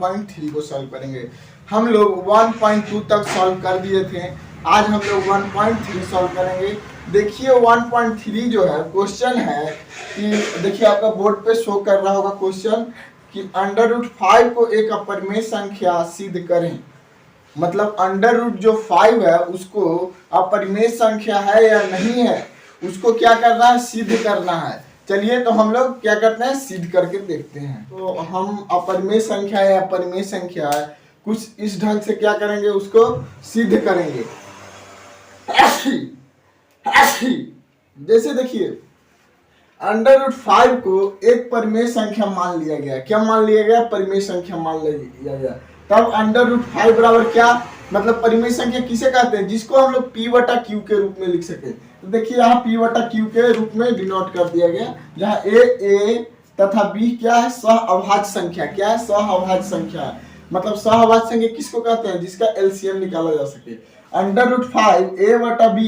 1.3 को सॉल्व करेंगे। हम लोग 1.2 तक सॉल्व कर दिए थे, आज हम लोग 1.3 सॉल्व करेंगे। देखिए 1.3 जो है क्वेश्चन है कि देखिए आपका बोर्ड पे शो कर रहा होगा क्वेश्चन कि √5 को एक अपरिमेय संख्या सिद्ध करें। मतलब √5 है उसको अपरिमेय संख्या है या नहीं है उसको क्या करना है, सिद्ध करना है। चलिए तो हम लोग क्या करते हैं, सिद्ध करके देखते हैं। तो हम अपरिमेय संख्या है अपरिमेय संख्या है कुछ इस ढंग से क्या करेंगे, उसको सिद्ध करेंगे। जैसे देखिए √5 को एक परिमेय संख्या मान लिया गया। क्या मान लिया गया, परिमेय संख्या मान लिया गया। तब √5 बराबर क्या, मतलब परिमेय संख्या किसे कहते हैं, जिसको हम लोग P/Q के रूप में लिख सके। तो देखिए यहाँ P/Q के रूप में डिनोट कर दिया गया, जहाँ A तथा B क्या है, सहअभाज्य संख्या। क्या है, सहअभाज्य संख्या है। मतलब सहअभाज्य संख्या किसको कहते हैं, जिसका एलसीएम निकाला जा सके। √5 A/B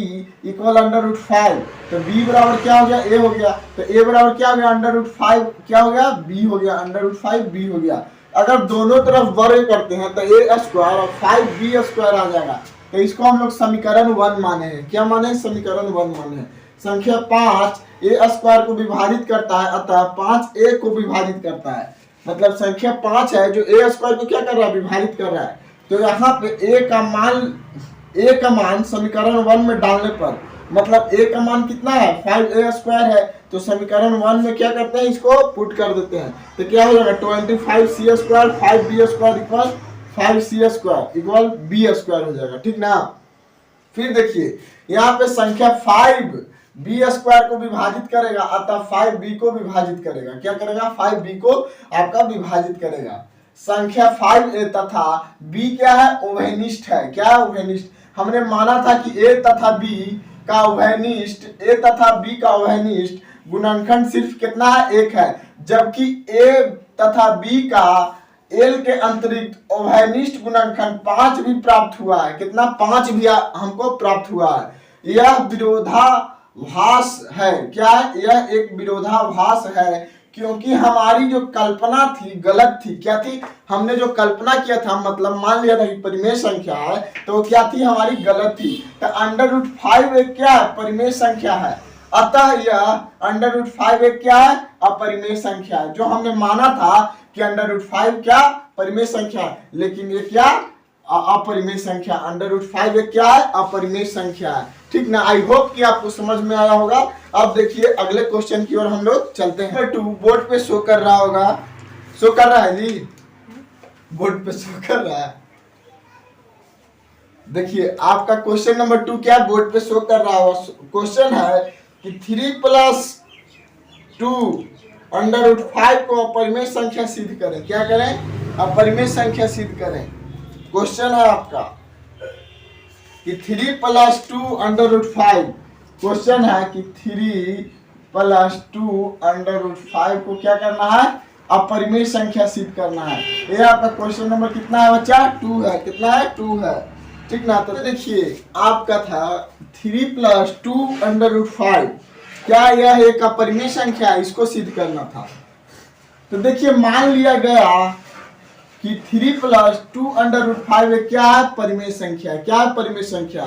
इक्वल √5, तो B बराबर क्या हो गया, A हो गया। तो A बराबर क्या हो गया, √5 क्या हो गया, B हो गया। √5 B हो गया। अगर दोनों तरफ वर्ग करते हैं तो A² और 5B² आ जाएगा। तो इसको हम लोग समीकरण 1 माने हैं। क्या माने, समीकरण 1 माने हैं। संख्या 5 A² को विभाजित करता है, अतः 5A को विभाजित करता है। मतलब संख्या 5 है जो A² को क्या कर रहा है, विभाजित कर रहा है। तो यहाँ पे A का मान समीकरण 1 में डालने पर, मतलब A का मान कितना है, 5A² है। तो समीकरण 1 में क्या करते हैं, इसको पुट कर देते हैं। तो क्या हो जाएगा, 25C² 5B² equal 5C² equal B² हो जाएगा, ठीक ना। फिर देखिए यहाँ पे संख्या 5B² को विभाजित करेगा, अतः 5B को विभाजित करेगा। क्या करेगा, 5B को आपका विभाजित करेगा। संख्या 5A तथा B क्या है, उभयनिष्ठ है। क्या है, उभयनिष्ठ। हमने माना था कि A तथा B का उभयनिष्ठ गुणनखंड सिर्फ कितना है, 1 है। जबकि A तथा B का L के अंतरिक्त उभयनिष्ठ गुणनखंड 5 भी प्राप्त हुआ है। कितना, 5 भी हमको प्राप्त हुआ है। यह विरोधाभास है। क्या है, यह एक विरोधाभास है, क्योंकि हमारी जो कल्पना थी गलत थी। क्या थी, हमने जो कल्पना किया था, मतलब मान लिया था कि परिमेय संख्या है, तो क्या थी, हमारी गलत थी। तो √5 एक क्या है, परिमेय संख्या है। अतः यह √5 एक क्या है, अपरिमेय संख्या है। जो हमने माना था कि √5 क्या परिमेय संख्या है, लेकिन ये क्या अपरिमेय संख्या। √5 एक क्या है, अपरिमेय संख्या है, ठीक ना। आई होप कि आपको समझ में आया होगा। अब देखिए अगले क्वेश्चन की ओर हम लोग चलते हैं। 2 बोर्ड पे शो कर रहा होगा, शो कर रहा है जी, बोर्ड पे शो कर रहा है। देखिए आपका क्वेश्चन नंबर 2 क्या बोर्ड पे शो कर रहा होगा। क्वेश्चन है कि 3+2 √5 को अपरिमेय संख्या सिद्ध करें। क्या करें, अपरिमेय संख्या सिद्ध करें। क्वेश्चन है आपका कि 3+2 √5। क्वेश्चन है कि 3+2 √5 को क्या करना है, अपरिमेय संख्या सिद्ध करना है। ये आपका क्वेश्चन नंबर कितना है बच्चा, 2 है। कितना है, 2 है, ठीक ना। तो देखिए आपका था 3+2 √5, क्या यह एक अपरिमेय संख्या है, इसको सिद्ध करना था। तो देखिए मान लिया गया कि 3+2 √5 क्या है, परिमेय संख्या। क्या है, परिमेय संख्या।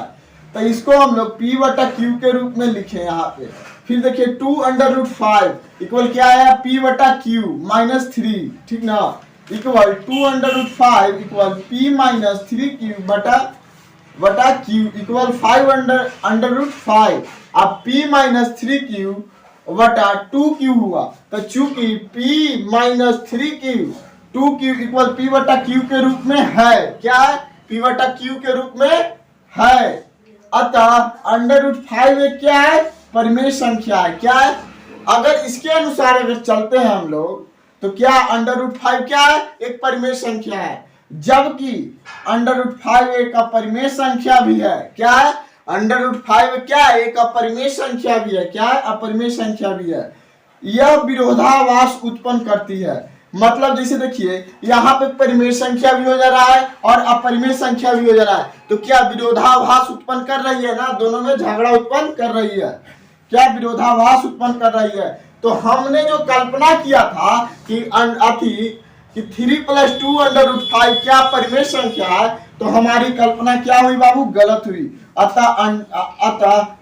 तो इसको हम लोग P/Q के रूप में लिखे यहाँ पे। फिर देखिए 2 √5 इक्वल क्या है, P/Q -3, ठीक ना, इक्वल 2 √5 इक्वल P - 3Q बटा Q इक्वल 5 √5। अब P - 3Q बटा 2Q हुआ। तो चूंकि P - 3Q 2Q equal P/Q के रूप में है। क्या है, P/Q के रूप में है। अतः √5 एक क्या है, परिमेय संख्या है। क्या है, अगर इसके अनुसार अगर चलते हैं हम लोग तो क्या √5 क्या है, एक परिमेय संख्या है। जबकि √5 एक अपरिमेय संख्या भी है। क्या है, √5 क्या है, एक अपरिमेय संख्या भी है। क्या है, अपरिमेय संख्या भी है। यह विरोधाभास उत्पन्न करती है। मतलब जैसे देखिए यहाँ पे परिमेय संख्या भी हो जा रहा है और अपरिमेय संख्या भी हो जा रहा है, तो क्या विरोधाभास उत्पन्न कर रही है ना, दोनों में झगड़ा उत्पन्न कर रही है। क्या विरोधाभास उत्पन्न कर रही है। तो हमने जो कल्पना किया था कि कि 3 + 2 अंडर रूट 5 क्या परिमेय संख्या है, तो हमारी कल्पना क्या हुई बाबू, गलत हुई। अतः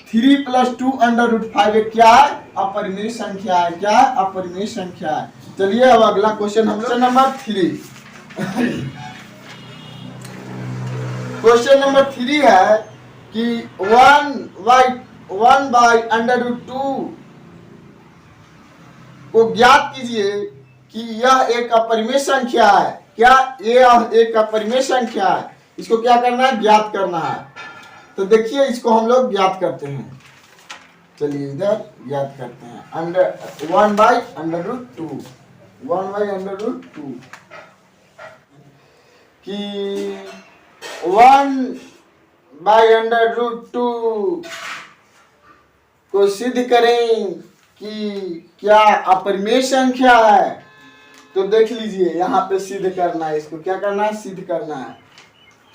3 + 2 अंडर रूट 5 क्या है, अपरिमेय संख्या है। क्या है, अपरिमेय संख्या है। चलिए अब अगला क्वेश्चन हम लोग नंबर 3 क्वेश्चन नंबर 3 है कि 1 बाई अंडर रूट 2 को ज्ञात कीजिए कि यह एक अपरिमेय संख्या है। क्या, यह एक अपरिमेय संख्या है। इसको क्या करना है, ज्ञात करना है। तो देखिए इसको हम लोग ज्ञात करते हैं। चलिए इधर ज्ञात करते हैं। 1 बाई अंडर रूट 2 कि 1 बाई अंडर रूट 2 को सिद्ध करें कि क्या अपरिमेय संख्या है। तो देख लीजिए यहाँ पे सिद्ध करना है। इसको क्या करना है, सिद्ध करना है।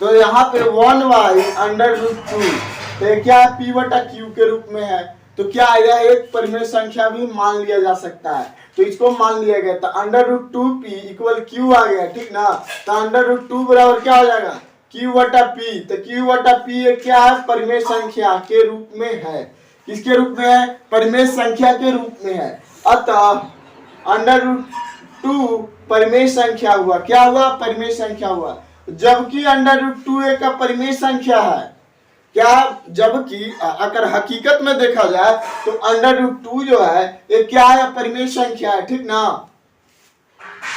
तो यहाँ पे 1 बाई अंडर रूट 2 तो क्या है, पी बटा क्यू के रूप में है। तो क्या यह एक परिमेय संख्या भी मान लिया जा सकता है। तो इसको मान लिया गया। तो under root 2p equal Q आ गया, ठीक ना। तो अंडर रूट 2 बराबर क्या हो जाएगा, क्यू बटा पी। तो क्यू बटा पी क्या है, परिमेय संख्या के रूप में है। किसके रूप में है, परिमेय संख्या के रूप में है। अतः अंडर रूट 2 परिमेय संख्या हुआ। क्या हुआ, परिमेय संख्या हुआ। जबकि अंडर रूट 2 एक परिमेय संख्या है। क्या, जबकि अगर हकीकत में देखा जाए तो अंडर रूट 2 जो है ये क्या है, परिमेय संख्या है, ठीक ना।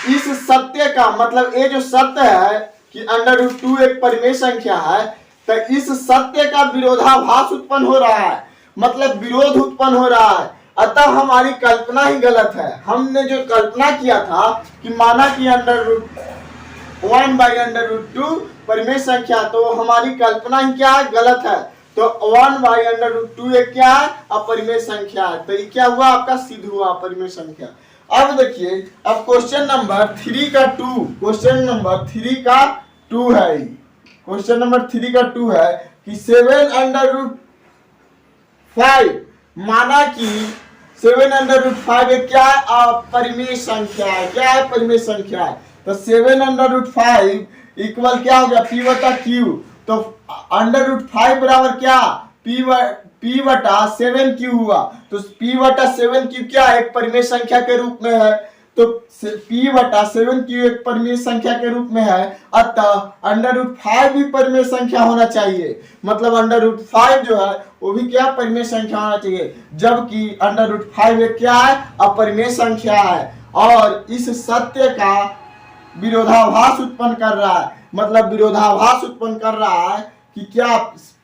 इस सत्य का मतलब ये जो सत्य है कि अंडर रूट 2 एक परिमेय संख्या है, तो इस सत्य का विरोधाभास उत्पन्न हो रहा है, मतलब विरोध उत्पन्न हो रहा है। अतः हमारी कल्पना ही गलत है। हमने जो कल्पना किया था कि माना कि under root 1 by under root 2 परिमेय संख्या, तो हमारी कल्पना ही क्या है, गलत है। तो 1 बाई अंडर रूट 2 एक क्या है, अपरिमेय संख्या है। तो ये क्या हुआ, आपका सिद्ध हुआ अपरिमेय संख्या। अब देखिए, अब क्वेश्चन नंबर 3 का 2, क्वेश्चन नंबर 3 का 2 है। क्वेश्चन नंबर 3 का 2 है कि 7 अंडर रूट 5 माना कि 7 अंडर रूट 5 एक क्या है, अपरिमेय संख्या है। क्या है, परिमेय संख्या है। तो 7 अंडर रूट 5 इक्वल क्या हो गया, पी बटा क्यू। तो अंडर रूट 5 बराबर क्या, पी बटा 7 क्यू हुआ। तो पी बटा 7 क्यू क्या है, एक परिमेय संख्या के रूप में है। तो पी बटा 7 क्यू एक परिमेय संख्या के रूप में है। अतः अंडर रूट 5 भी परिमेय संख्या होना चाहिए। मतलब अंडर रूट 5 जो है वो भी क्या, परिमेय संख्या होना चाहिए। जबकि अंडर रूट 5 एक क्या है, अपरिमेय संख्या है। और इस सत्य का विरोधाभास उत्पन्न कर रहा है। मतलब विरोधाभास उत्पन्न कर रहा है कि क्या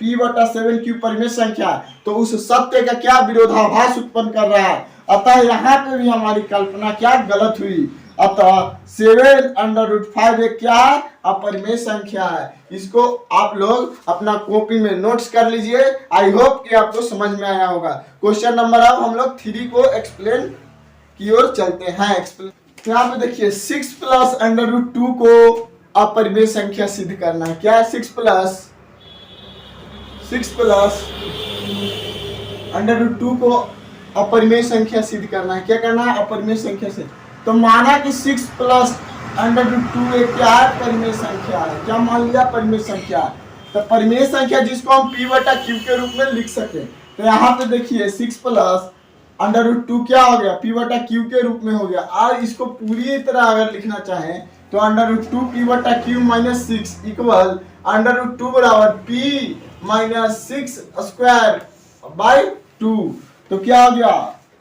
p बटा 7 क्यू परिमेय संख्या, तो उस सत्य का क्या विरोधाभास उत्पन्न कर रहा है। अतः यहाँ पे भी हमारी कल्पना क्या, गलत हुई। अतः 7 अंडर रूट 5 एक क्या है, अपरिमेय संख्या है। इसको आप लोग अपना कॉपी में नोट्स कर लीजिए। आई होप कि आपको समझ में आया होगा। क्वेश्चन नंबर अब हम लोग 3 को एक्सप्लेन की ओर चलते हैं। यहाँ पे देखिए 6 प्लस अंडर रूट 2 को अपरिमेय संख्या सिद्ध करना है। क्या है, 6 प्लस अंडर रूट 2 को अपरिमेय संख्या सिद्ध करना है। क्या करना है, अपरिमेय संख्या से। तो माना कि 6 प्लस अंडर रूट 2 एक क्या है, परिमेय संख्या है। क्या मान लिया, परिमेय संख्या। तो परिमेय संख्या जिसको हम p बटा q के रूप में लिख सके। तो यहाँ पे देखिए 6 प्लस अंडर रूट 2 क्या हो गया, p बटा q के रूप में हो गया। और इसको पूरी तरह अगर लिखना चाहें तो अंडर रूट 2 p बटा q minus 6 equal under root 2 बराबर p माइनस 6 स्क्वायर बाई 2। तो क्या हो गया,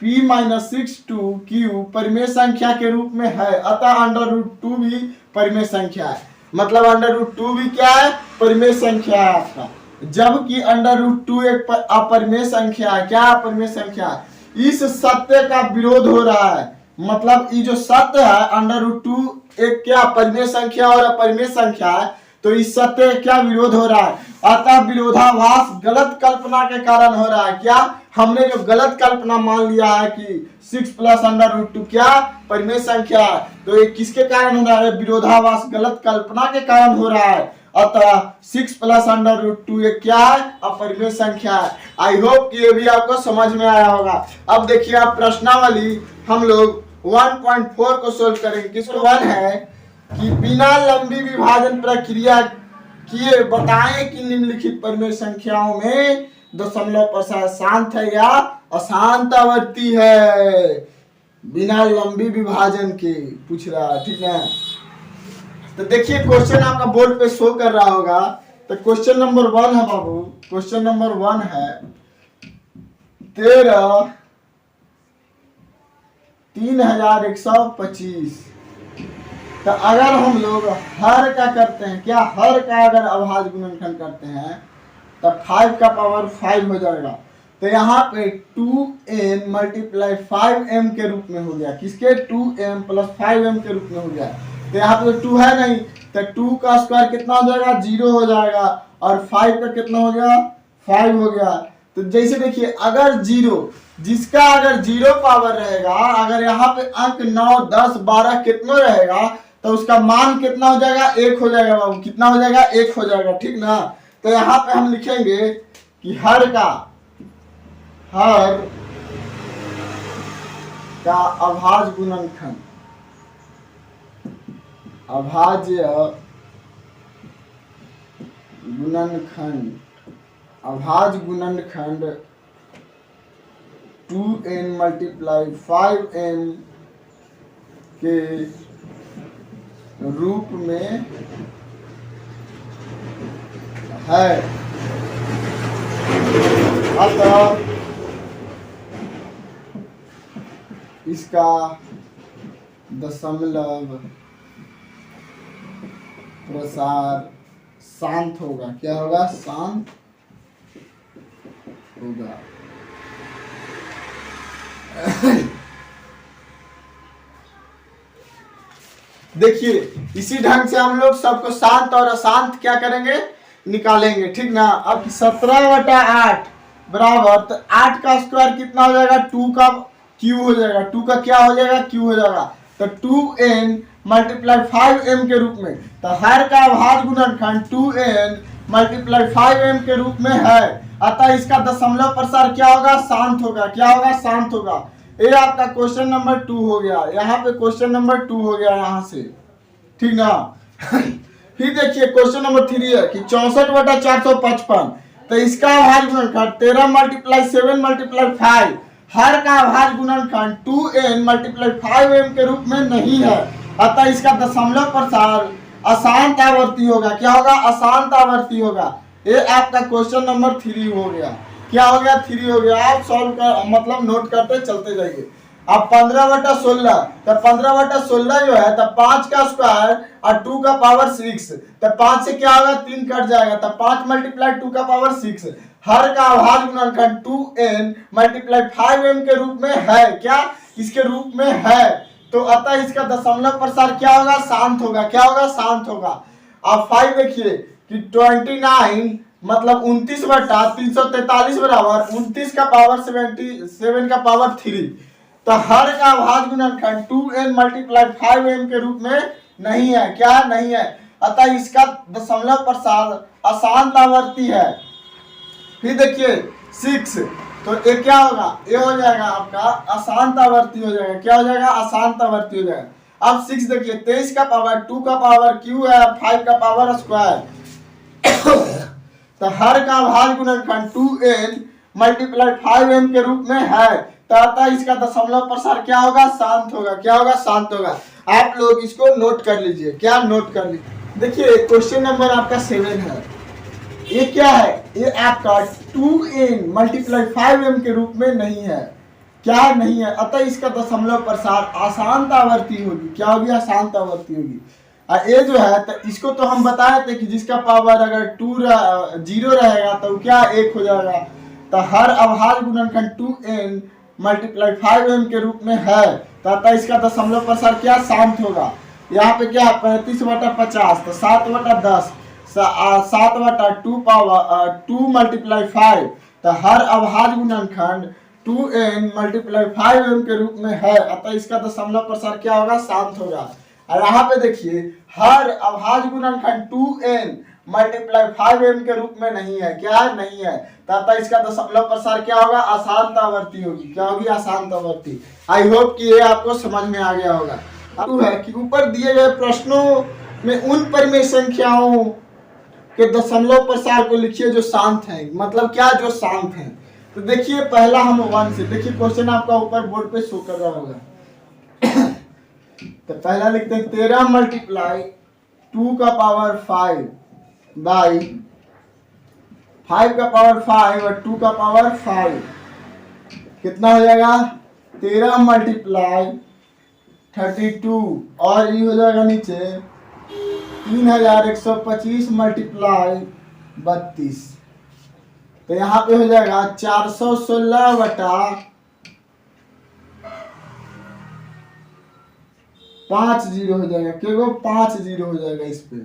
p माइनस 6 2 q परिमेय संख्या के रूप में है। अतः अंडर रूट 2 भी परिमेय संख्या है। मतलब अंडर रूट 2 भी क्या है, परिमेय संख्या है आपका। जबकि अंडर रूट 2 एक अपरिमेय संख्या है। क्या अपरिमेय संख्या है। इस सत्य का विरोध हो रहा है। मतलब ये जो सत्य है अंडर रूट 2 एक क्या, परिमेय संख्या और अपरिमेय संख्या है। तो इस सत्य का क्या विरोध हो रहा है। अतः विरोधाभास गलत कल्पना के कारण हो रहा है। क्या, हमने जो गलत कल्पना मान लिया है कि 6 प्लस अंडर रूट 2 क्या, परिमेय संख्या है। तो ये किसके कारण हो रहा है, विरोधाभास गलत कल्पना के कारण हो रहा है। अतः 6 प्लस अंडर रूट 2 ये क्या है, अपरिमेय संख्या है। आई होप कि ये भी आपको समझ में आया होगा। अब देखिए आप प्रश्नावली हम लोग 1.4 को सोल्व करेंगे। किसको 1 है कि बिना लंबी विभाजन प्रक्रिया किए बताएं कि निम्नलिखित परिमेय संख्याओं में दशमलव प्रसार शांत है या अशांत आवर्ती है। बिना लंबी विभाजन के पूछ रहा है, ठीक है। तो देखिए क्वेश्चन आपका बोर्ड पे शो कर रहा होगा। तो क्वेश्चन नंबर 1 है बाबू, क्वेश्चन नंबर 1 है 13,3125। तो अगर हम लोग हर का करते हैं, क्या हर का अगर अभाज्य गुणनखंड करते हैं तब 5 का पावर 5 हो जाएगा। तो यहाँ पे 2n मल्टीप्लाई 5m के रूप में हो गया। किसके? 2m प्लस 5m के रूप में हो गया। तो यहाँ पे 2 है नहीं, तो 2 का स्क्वायर कितना हो जाएगा? 0 हो जाएगा। और 5 का कितना हो गया? 5 हो गया। तो जैसे देखिए अगर 0, जिसका अगर 0 पावर रहेगा, अगर यहाँ पे अंक 9, 10, 12 कितना रहेगा तो उसका मान कितना हो जाएगा? 1 हो जाएगा बाबू। कितना हो जाएगा? 1 हो जाएगा, ठीक ना। तो यहाँ पे हम लिखेंगे कि हर का अभाज्य गुणनखंड, अभाज्य गुणनखंड 2n मल्टीप्लाई 5m के रूप में है। अतः इसका दशमलव प्रसार शांत होगा। क्या होगा? शांत होगा। देखिए इसी ढंग से हम लोग सबको शांत और अशांत क्या करेंगे? निकालेंगे, ठीक ना। अब 17/8 बराबर, तो 8 का स्क्वायर कितना हो जाएगा? 2 का क्यू हो जाएगा। 2 का क्या हो जाएगा? क्यू हो जाएगा। तो 2n मल्टीप्लाई 5m के रूप में, तो हर का अभाज्य गुणनखंड 2n मल्टीप्लाई 5m के रूप में है। अतः इसका दशमलव प्रसार क्या होगा? शांत होगा। क्या होगा? शांत होगा। ये आपका क्वेश्चन नंबर 2 हो गया। यहाँ पे क्वेश्चन नंबर 2 हो गया यहाँ से, ठीक ना। फिर देखिए क्वेश्चन नंबर 3 है कि 64/455। तो इसका अभाज्य गुणनखंड 13 मल्टीप्लाई 7 मल्टीप्लाई 5, हर का अभाज्य गुणनखंड 2n मल्टीप्लाई 5m के रूप में नहीं है। अतः इसका दशमलव प्रसार अशांत आवर्ती होगा। क्या होगा? अशांत आवर्ती होगा। ये आपका क्वेश्चन नंबर 3 हो गया। क्या हो गया? 3 हो गया। आप सॉल्व कर मतलब नोट करते चलते जाइए। अब 15/16, तो 15/16 जो है तो 5 का स्क्वायर और 2 का पावर 6, तो 5 से क्या होगा? 3 कट जाएगा, तो 5 मल्टीप्लाई 2 का पावर 6। हर का अभाज्य गुणनखंड 2n मल्टीप्लाई 5m के रूप में है। क्या? इसके रूप में है। तो अतः इसका दशमलव प्रसार क्या होगा? शांत होगा। क्या होगा? शांत होगा। अब 5 देखिए कि 29 मतलब 29/343 बराबर 29 का पावर 77 का पावर 3। तो हर का अभाज्य गुणनखंड 2n मल्टीप्लाई 5m के रूप में नहीं है। क्या? नहीं है। अतः इसका दशमलव प्रसार अशांत आवर्ती है। फिर देखिए 6, तो ये क्या होगा? ये हो जाएगा आपका अशांत आवर्ती हो जाएगा। क्या हो जाएगा? अशांत आवर्ती हो जाएगा। अब 6 देखिए 23 का पावर 2 का पावर क्यू है, 5 का पावर स्क्वायर। तो हर का अभाज्य गुणनखंड 2n मल्टीप्लाई 5m के रूप में है। तो अतः इसका दशमलव प्रसार क्या होगा? शांत होगा। क्या होगा? शांत होगा। आप लोग इसको नोट कर लीजिए। क्या नोट कर लीजिए? देखिए क्वेश्चन नंबर आपका 7 है। ये क्या है? ये आपका 2n मल्टीप्लाई 5m के रूप में नहीं है। क्या नहीं है? अतः इसका दशमलव प्रसार अशांत आवर्ती होगी। क्या होगी? अशांत आवर्ती होगी। ये जो है तो इसको तो हम बताए थे कि जिसका पावर अगर 0 रहेगा तो क्या 1 हो जाएगा। तो हर अभाज्य गुणनखंड 2n मल्टीप्लाई 5m के रूप में है। तो अतः इसका दशमलव प्रसार क्या? शांत होगा। यहाँ पे क्या 35/50, तो 7/10, 7/2 पावर 2 मल्टीप्लाई 5। तो हर अभाज्य गुणनखंड 2n मल्टीप्लाई 5m के रूप में है। अतः इसका दशमलव प्रसार क्या होगा? शांत होगा। और यहाँ पे देखिए हर अभाज्य गुणनखंड 2n मल्टीप्लाई 5m के रूप में नहीं है। क्या? नहीं है। तथा इसका दशमलव प्रसार क्या होगा? अशांत आवर्ती होगी। क्या होगी? अशांत आवर्ती। आई होप कि ये आपको समझ में आ गया होगा। टू है कि ऊपर दिए गए प्रश्नों में उन परिमेय संख्याओं के दशमलव प्रसार को लिखिए जो शांत है। मतलब क्या, जो शांत है। तो देखिए पहला हम 1 से, देखिए क्वेश्चन आपका ऊपर बोर्ड पे शो कर रहा होगा। तो पहला लिखते हैं 13 मल्टीप्लाई 2 का पावर 5 बाई 5 का पावर 5 और 2 का पावर 5 कितना हो जाएगा 13 मल्टीप्लाई 32 और ये हो जाएगा नीचे 3125 मल्टीप्लाई 32। तो यहाँ पे हो जाएगा 416 बटा 5 जीरो हो जाएगा। क्यों 5 जीरो हो जाएगा इस पे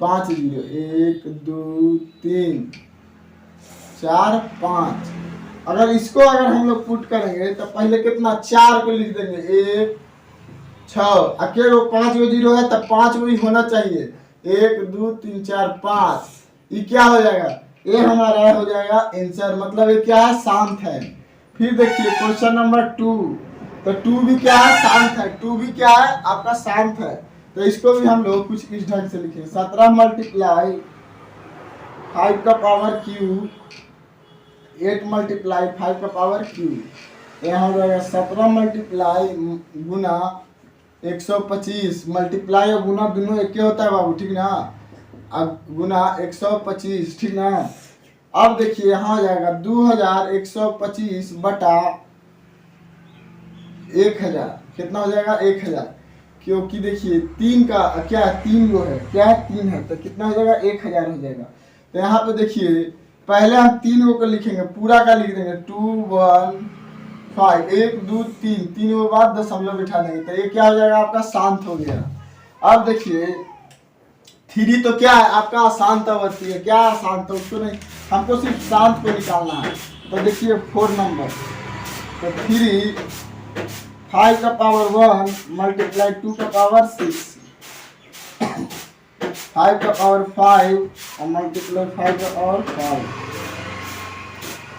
5 जीरो 1 2 3 4 5। अगर इसको अगर हम लोग पुट करेंगे तो पहले कितना 4 को लिख देंगे 1 6 अकेले 5 गो जीरो है तब 5 गो ही होना चाहिए 1 2 3 4 5। ये क्या हो जाएगा, ये हमारा हो जाएगा आंसर। मतलब ये क्या है, शांत है। फिर देखिए क्वेश्चन नंबर 2, तो 2 भी क्या है, शांत है। 2 भी क्या है आपका, शांत है। तो इसको भी हम लोग कुछ इस ढंग से लिखें 17 मल्टीप्लाई 5 का पावर क्यूब 8 मल्टीप्लाई 5 का पावर क्यूब। यहाँ हो जाएगा 17 मल्टीप्लाई गुना 125 मल्टीप्लाई और गुना दोनों एक होता है बाबू, ठीक ना। अब गुना 125, ठीक ना। अब देखिए यहाँ हो जाएगा 2125 बटा 1000 कितना हो जाएगा 1000। क्योंकि देखिए 3 का क्या 3 गो है, क्या 3 है तो कितना हो जाएगा 1000 हो जाएगा। तो यहाँ पे देखिए पहले हम 3 गो को लिखेंगे, पूरा का लिख देंगे 2 1 5 1 2 3 3 के बाद दशमलव बिठा देंगे तो ये क्या हो जाएगा आपका, शांत हो गया। अब देखिए 3 तो क्या है आपका अशांत आवर्ती है, क्या अशांत है उसको नहीं, हमको सिर्फ शांत को निकालना है। तो देखिए 4 नंबर, तो 3 5 का पावर 1 मल्टीप्लाई 2 का पावर 6 5 का पावर 5 और मल्टीप्लाई 5 का पावर 5।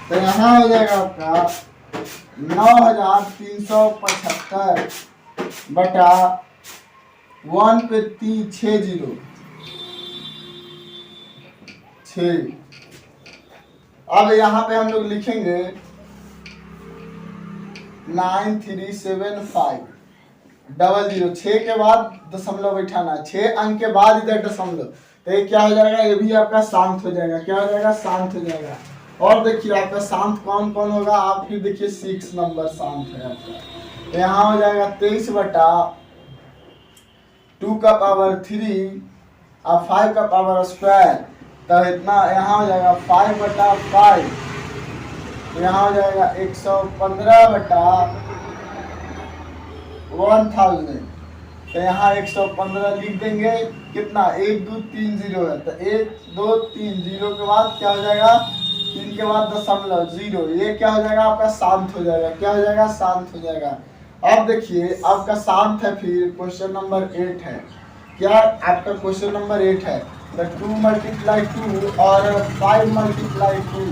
तो यहाँ हो जाएगा आपका 9375 बटा 1 पे 6 जीरो 6। अब यहाँ पे हम लोग लिखेंगे 9375 00 6 के बाद दशमलव बैठाना, 6 अंक के बाद इधर दशमलव। तो ये क्या हो जाएगा, ये भी आपका शांत हो जाएगा। क्या हो जाएगा, शांत हो जाएगा। और देखिए आपका शांत कौन कौन होगा, आप फिर देखिए 6 नंबर शांत है आपका। तो यहाँ हो जाएगा 23 बटा 2 का पावर 3 और 5 का पावर स्क्वायर। तो इतना यहाँ हो जाएगा 5 बटा 5। यहाँ हो जाएगा 115 बटा 1000। तो यहाँ 115 लिख देंगे, कितना 1 2 3 0 है। तो 1 2 3 0 के बाद क्या हो जाएगा, 3 के बाद दशमलव 0। ये क्या हो जाएगा आपका, शांत हो जाएगा। क्या हो जाएगा, शांत हो जाएगा। अब देखिए आपका शांत है। फिर क्वेश्चन नंबर 8 है, क्या आपका क्वेश्चन नंबर 8 है। तो 2 मल्टीप्लाई 2 और 5 मल्टीप्लाई 2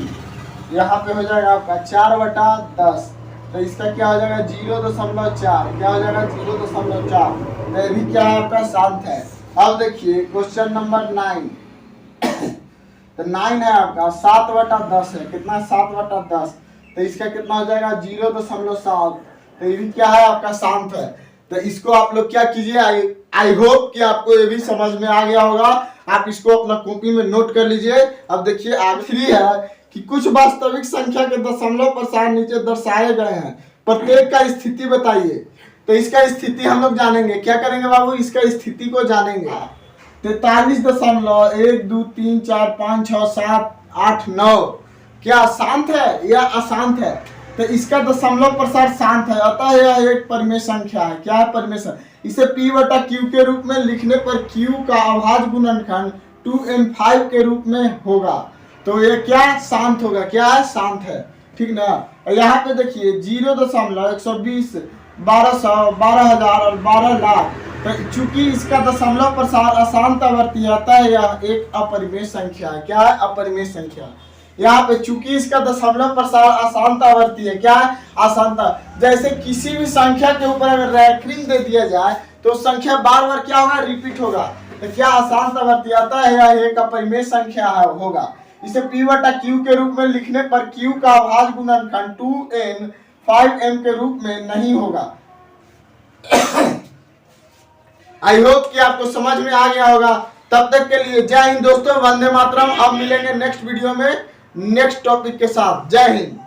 यहाँ पे हो जाएगा आपका 4 बटा 10। तो इसका क्या हो जाएगा 0.4। क्या हो जाएगा 0.4। तो ये भी क्या है आपका, शांत है। अब देखिए क्वेश्चन नंबर 9, तो 9 है आपका 7 बटा 10 है। कितना 7 बटा 10। तो इसका कितना हो जाएगा 0.7। तो ये भी क्या है आपका, शांत है। तो इसको आप लोग क्या कीजिए, आई होप कि आपको ये भी समझ में आ गया होगा। आप इसको अपना कॉपी में नोट कर लीजिए। अब देखिए आखिरी है कि कुछ वास्तविक संख्या के दशमलव प्रसार नीचे दर्शाए गए हैं, प्रत्येक का स्थिति बताइए। तो इसका स्थिति हम लोग जानेंगे। क्या करेंगे बाबू, इसका स्थिति को जानेंगे। 43.1 2 3 4 5 6 7 8 9 क्या शांत है या अशांत है। तो इसका दशमलव प्रसार शांत है, अतः यह एक परिमेय संख्या है। क्या है, परिमेय संख्या। इसे P बटा Q के रूप में लिखने पर Q का अभाज्य गुणनखंड 2n5 के रूप में होगा। तो ये क्या शांत होगा, क्या है, शांत है, ठीक ना। और यहाँ पे देखिए 0.120 1200 12000 और 12 लाख। तो चूंकि इसका दशमलव प्रसार अशांत आवर्ती आता है, यह एक अपरिमेय संख्या है। क्या है, अपरिमेय संख्या। यहाँ पे चूंकि इसका दशमलव प्रसार अशांत आवर्ती है, क्या है, अशांत। जैसे किसी भी संख्या के ऊपर अगर रैंकिंग दे दिया जाए तो संख्या बार बार क्या होगा, रिपीट होगा। तो क्या आसान सा वर्तियाता है या ए का परिमेय संख्या होगा। इसे P बटा Q के रूप में लिखने पर Q का अभाज्य गुणनखंड 2n 5m के रूप में नहीं होगा। आई होप कि आपको समझ में आ गया होगा। तब तक के लिए जय हिंद दोस्तों, वंदे मातरम। अब मिलेंगे नेक्स्ट वीडियो में नेक्स्ट टॉपिक के साथ। जय हिंद।